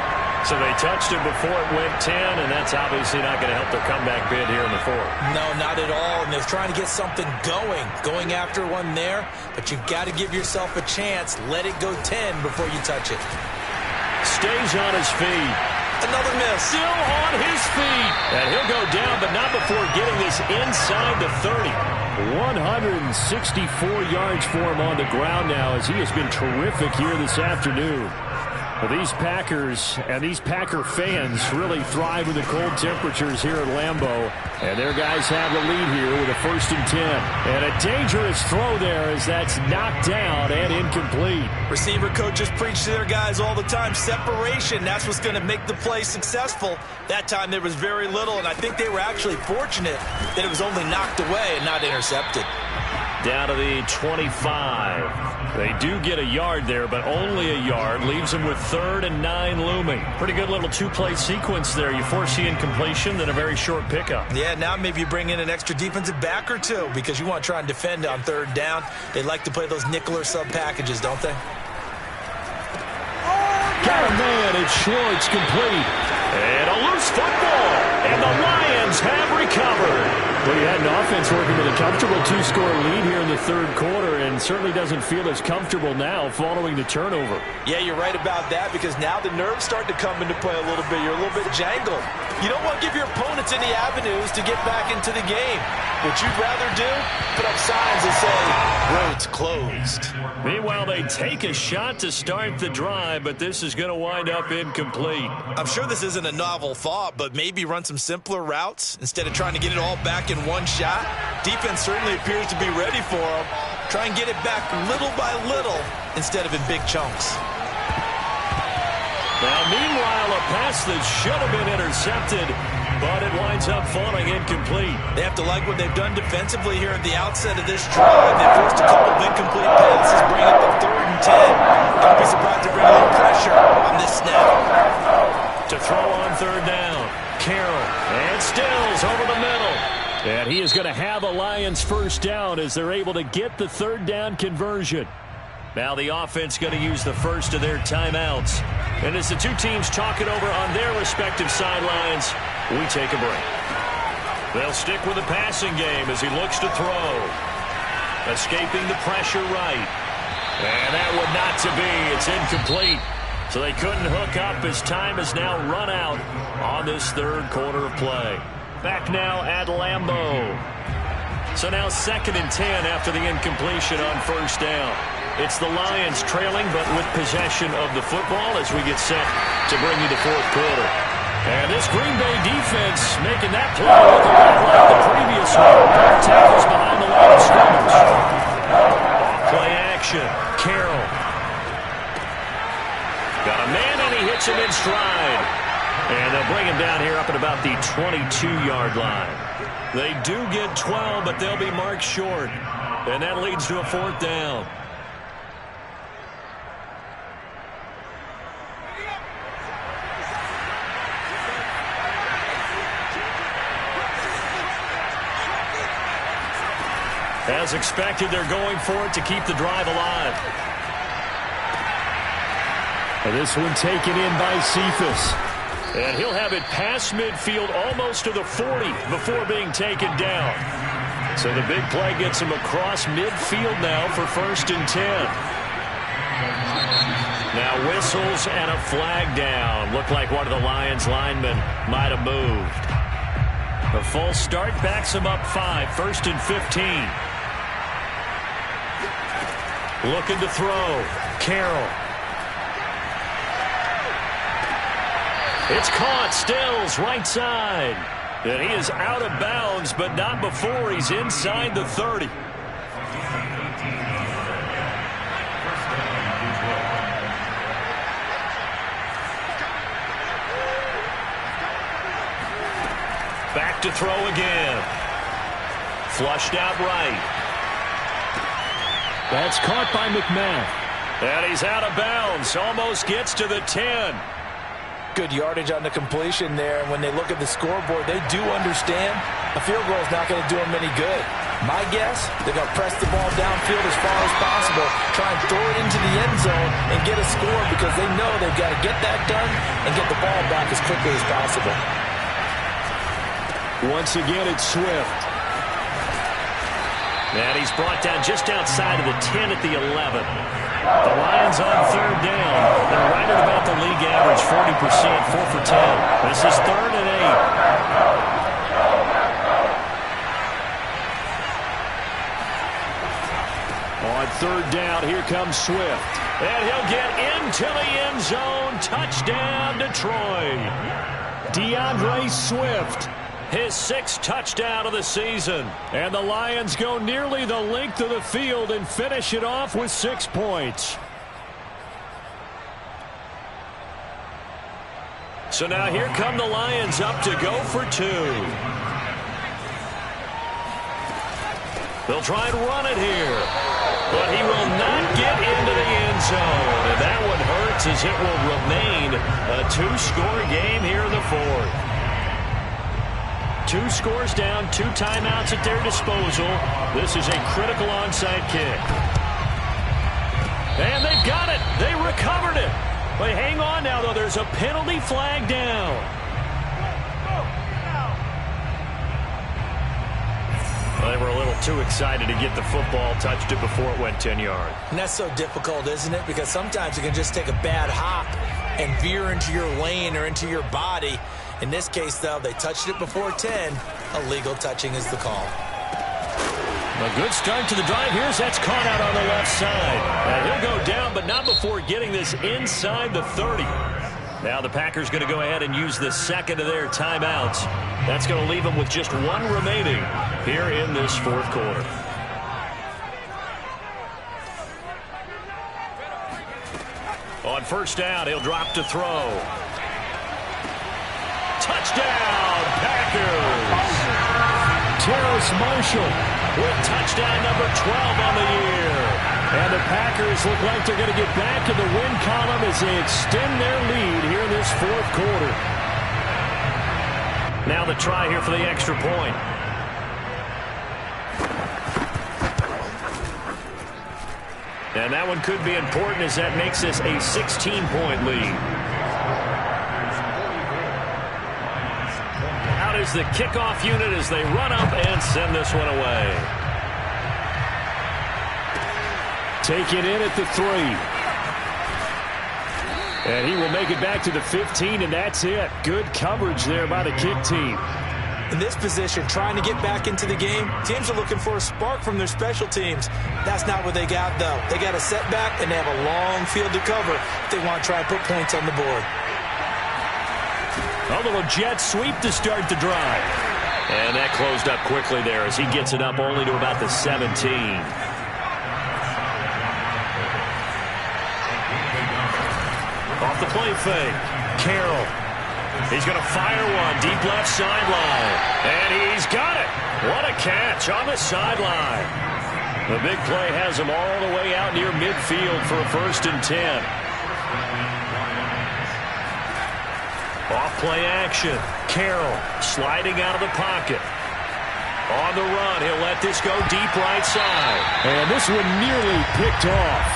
So they touched it before it went 10, and that's obviously not going to help their comeback bid here in the 4th. No, not at all. And they're trying to get something going after one there. But you've got to give yourself a chance. Let it go 10 before you touch it. Stays on his feet. Another miss. Still on his feet. And he'll go down, but not before getting this inside the 30. 164 yards for him on the ground now as he has been terrific here this afternoon. Well, these Packers and these Packer fans really thrive with the cold temperatures here at Lambeau. And their guys have the lead here with a 1st and 10. And a dangerous throw there as that's knocked down and incomplete. Receiver coaches preach to their guys all the time. Separation, that's what's going to make the play successful. That time there was very little, and I think they were actually fortunate that it was only knocked away and not intercepted. Down to the 25. They do get a yard there, but only a yard. Leaves them with 3rd and 9 looming. Pretty good little 2-play sequence there. You force the incompletion, then a very short pickup. Yeah, now maybe you bring in an extra defensive back or two because you want to try and defend on 3rd down. They like to play those nickel or sub packages, don't they? Got a man. It's short. It's complete. And a loose football. And the Lions have recovered. Well, you had an offense working with a comfortable 2-score lead here in the 3rd quarter and certainly doesn't feel as comfortable now following the turnover. Yeah, you're right about that because now the nerves start to come into play a little bit. You're a little bit jangled. You don't want to give your opponents any avenues to get back into the game. What you'd rather do, put up signs that say, roads closed. Meanwhile, they take a shot to start the drive, but this is going to wind up incomplete. I'm sure this isn't a novel thought, but maybe run some simpler routes instead of trying to get it all back in one shot. Defense certainly appears to be ready for them. Try and get it back little by little instead of in big chunks. Now, meanwhile, a pass that should have been intercepted, but it winds up falling incomplete. They have to like what they've done defensively here at the outset of this drive. They forced a couple of incomplete passes, bring up the 3rd and 10. Don't be surprised to bring a little pressure on this snap. To throw on 3rd down, Carroll, and Stills over the middle. And he is going to have a Lions first down as they're able to get the 3rd down conversion. Now the offense going to use the first of their timeouts. And as the two teams talk it over on their respective sidelines, we take a break. They'll stick with the passing game as he looks to throw. Escaping the pressure right. And that would not to be. It's incomplete. So they couldn't hook up as time has now run out on this 3rd quarter of play. Back now at Lambeau. So now 2nd and 10 after the incompletion on 1st down. It's the Lions trailing, but with possession of the football as we get set to bring you the 4th quarter. And this Green Bay defense making that play look a lot like the previous one. Tackles behind the line of scrimmage. Play action. Carroll. Got a man and he hits him in stride. And they'll bring him down here up at about the 22-yard line. They do get 12, but they'll be marked short. And that leads to a 4th down. As expected, they're going for it to keep the drive alive. And this one taken in by Cephas. And he'll have it past midfield almost to the 40 before being taken down. So the big play gets him across midfield now for 1st and 10. Now whistles and a flag down. Looked like one of the Lions linemen might have moved. A full start backs him up 5, 1st and 15. Looking to throw. Carroll. It's caught. Stills right side. And he is out of bounds, but not before he's inside the 30. Back to throw again. Flushed out right. That's caught by McMahon. And he's out of bounds. Almost gets to the 10. Good yardage on the completion there. And when they look at the scoreboard, they do understand a field goal is not going to do them any good. My guess, they're going to press the ball downfield as far as possible, try and throw it into the end zone and get a score because they know they've got to get that done and get the ball back as quickly as possible. Once again, it's Swift. And he's brought down just outside of the 10 at the 11. The Lions on 3rd down. They're right at about the league average, 40%, 4 for 10. This is 3rd and 8. On 3rd down, here comes Swift. And he'll get into the end zone. Touchdown, Detroit. DeAndre Swift. His 6th touchdown of the season. And the Lions go nearly the length of the field and finish it off with 6 points. So now here come the Lions up to go for 2. They'll try and run it here. But he will not get into the end zone. And that one hurts as it will remain a 2-score game here in the 4th. 2 scores down, 2 timeouts at their disposal. This is a critical onside kick. And they've got it. They recovered it. But hang on now, though. There's a penalty flag down. Well, they were a little too excited to get the football, touched it before it went 10 yards. And that's so difficult, isn't it? Because sometimes you can just take a bad hop and veer into your lane or into your body. In this case, though, they touched it before 10. Illegal touching is the call. A good start to the drive. Here's that's caught out on the left side. And he'll go down, but not before getting this inside the 30. Now the Packers going to go ahead and use the 2nd of their timeouts. That's going to leave them with just 1 remaining here in this 4th quarter. On 1st down, he'll drop to throw. Touchdown, Packers! Terrace Marshall with touchdown number 12 on the year. And the Packers look like they're going to get back in the win column as they extend their lead here in this 4th quarter. Now the try here for the extra point. And that one could be important as that makes this a 16-point lead. Out is the kickoff unit as they run up and send this one away. Take it in at the 3. And he will make it back to the 15, and that's it. Good coverage there by the kick team. In this position, trying to get back into the game, teams are looking for a spark from their special teams. That's not what they got, though. They got a setback, and they have a long field to cover if they want to try and put points on the board. A little jet sweep to start the drive. And that closed up quickly there as he gets it up only to about the 17. Off the play fake. Carroll. He's going to fire one deep left sideline. And he's got it. What a catch on the sideline. The big play has him all the way out near midfield for a 1st and 10. Off-play action. Carroll sliding out of the pocket. On the run, he'll let this go deep right side. And this one nearly picked off.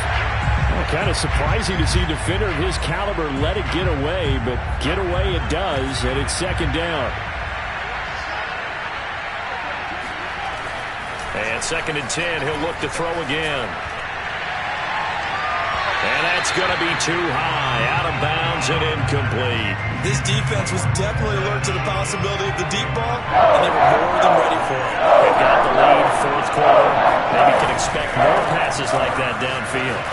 Kind of surprising to see a defender of his caliber let it get away, but get away it does, and it's 2nd down. And 2nd and 10, he'll look to throw again. And that's going to be too high, out of bounds and incomplete. This defense was definitely alert to the possibility of the deep ball, and they were more than ready for it. They've got the lead, 4th quarter. Maybe can expect more passes like that downfield.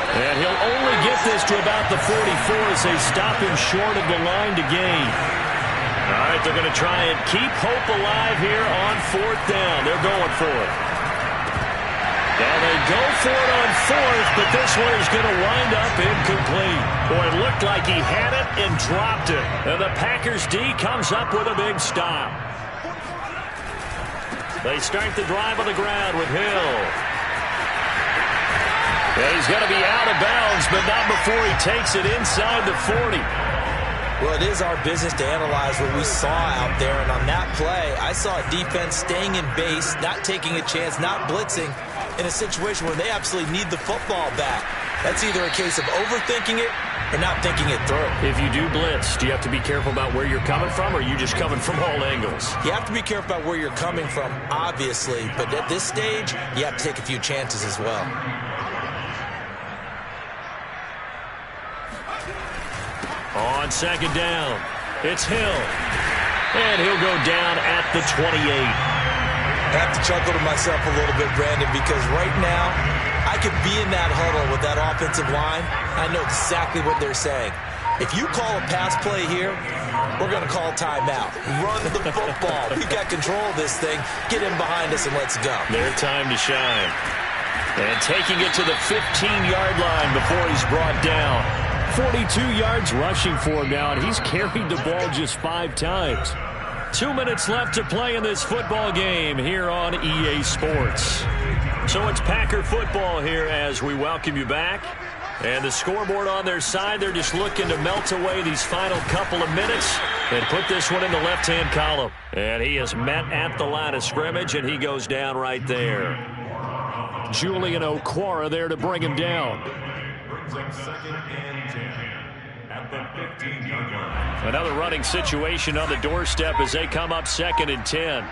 And he'll only get this to about the 44 as they stop him short of the line to gain. All right, they're going to try and keep hope alive here on 4th down. They're going for it. Now they go for it on 4th, but this one is going to wind up incomplete. Boy, it looked like he had it and dropped it. And the Packers D comes up with a big stop. They start the drive on the ground with Hill. Yeah, he's going to be out of bounds, but not before he takes it inside the 40. Well, it is our business to analyze what we saw out there, and on that play, I saw a defense staying in base, not taking a chance, not blitzing, in a situation where they absolutely need the football back. That's either a case of overthinking it or not thinking it through. If you do blitz, do you have to be careful about where you're coming from, or are you just coming from all angles? You have to be careful about where you're coming from, obviously, but at this stage, you have to take a few chances as well. On 2nd down, it's Hill. And he'll go down at the 28. I have to chuckle to myself a little bit, Brandon, because right now, I could be in that huddle with that offensive line. I know exactly what they're saying. If you call a pass play here, we're going to call timeout. Run the football. We've got control of this thing. Get in behind us and let's go. Their time to shine. And taking it to the 15-yard line before he's brought down. 42 yards rushing for him now, and he's carried the ball just 5 times. 2 minutes left to play in this football game here on EA Sports. So it's Packer football here as we welcome you back. And the scoreboard on their side, they're just looking to melt away these final couple of minutes and put this one in the left-hand column. And he is met at the line of scrimmage, and he goes down right there. Julian Okwara there to bring him down. Brings up 2nd and 10 at the 15-yard line. Another running situation on the doorstep as they come up 2nd and 10.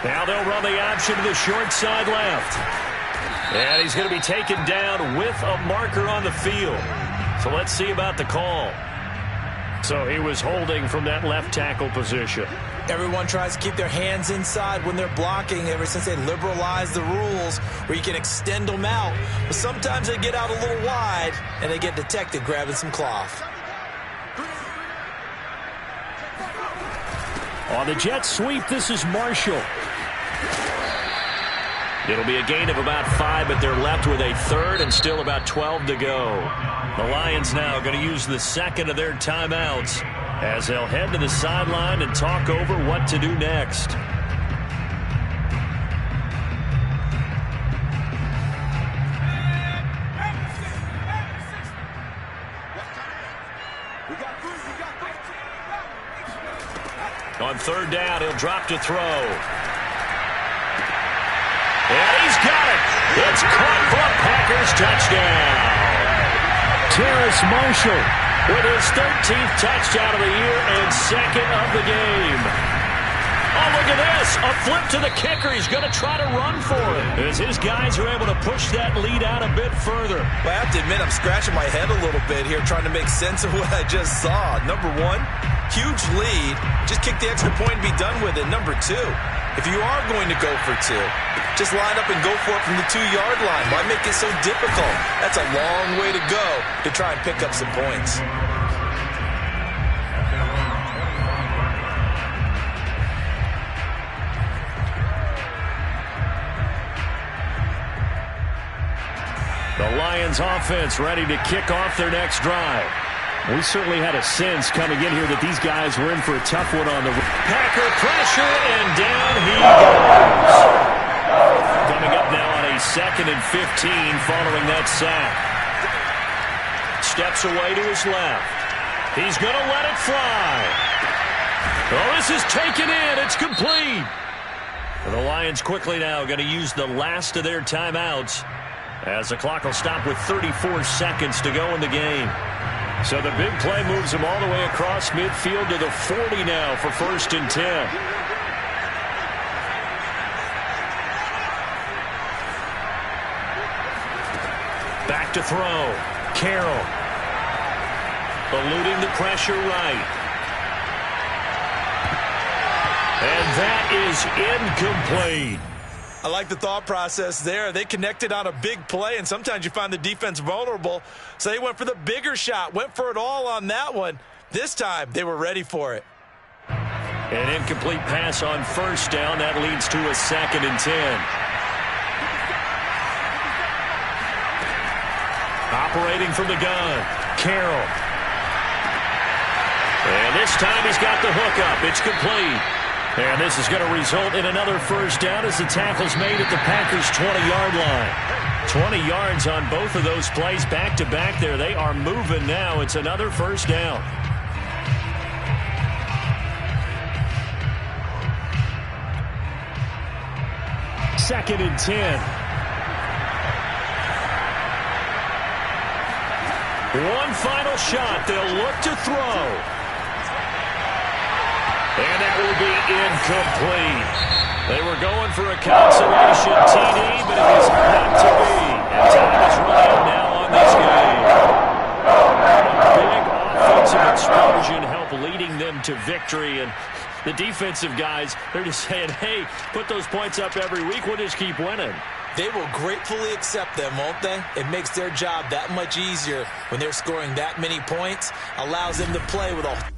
Now they'll run the option to the short side left. And he's going to be taken down with a marker on the field. So let's see about the call. So he was holding from that left tackle position. Everyone tries to keep their hands inside when they're blocking ever since they liberalized the rules where you can extend them out. But sometimes they get out a little wide and they get detected grabbing some cloth. On the jet sweep, this is Marshall. It'll be a gain of about 5, but they're left with a 3rd and still about 12 to go. The Lions now going to use the 2nd of their timeouts as they'll head to the sideline and talk over what to do next. On 3rd down, he'll drop to throw. And he's got it. It's caught for a Packers touchdown. Terrace Marshall with his 13th touchdown of the year and 2nd of the game. Oh, look at this. A flip to the kicker. He's going to try to run for it as his guys are able to push that lead out a bit further. Well, I have to admit, I'm scratching my head a little bit here trying to make sense of what I just saw. Number one, huge lead. Just kick the extra point and be done with it. Number two, if you are going to go for 2, just line up and go for it from the 2-yard line. Why make it so difficult? That's a long way to go to try and pick up some points. The Lions offense ready to kick off their next drive. We certainly had a sense coming in here that these guys were in for a tough one on the... Packer pressure, and down he goes. Coming up now on a 2nd and 15 following that sack. Steps away to his left. He's going to let it fly. Oh, this is taken in. It's complete. The Lions quickly now going to use the last of their timeouts as the clock will stop with 34 seconds to go in the game. So the big play moves him all the way across midfield to the 40 now for 1st and 10. Back to throw. Carroll. Eluding the pressure right. And that is incomplete. I like the thought process there. They connected on a big play, and sometimes you find the defense vulnerable. So they went for the bigger shot, went for it all on that one. This time, they were ready for it. An incomplete pass on 1st down. That leads to a 2nd and 10. Operating from the gun, Carroll. And this time he's got the hook up. It's complete. And this is going to result in another 1st down as the tackle's made at the Packers' 20-yard line. 20 yards on both of those plays back-to-back there. They are moving now. It's another 1st down. Second and 10. One final shot. They'll look to throw. And that will be incomplete. They were going for a consolation TD, but it is not to be. And time is running now on this game. A big offensive explosion helped leading them to victory. And the defensive guys, they're just saying, hey, put those points up every week. We'll just keep winning. They will gratefully accept them, won't they? It makes their job that much easier when they're scoring that many points. Allows them to play with a...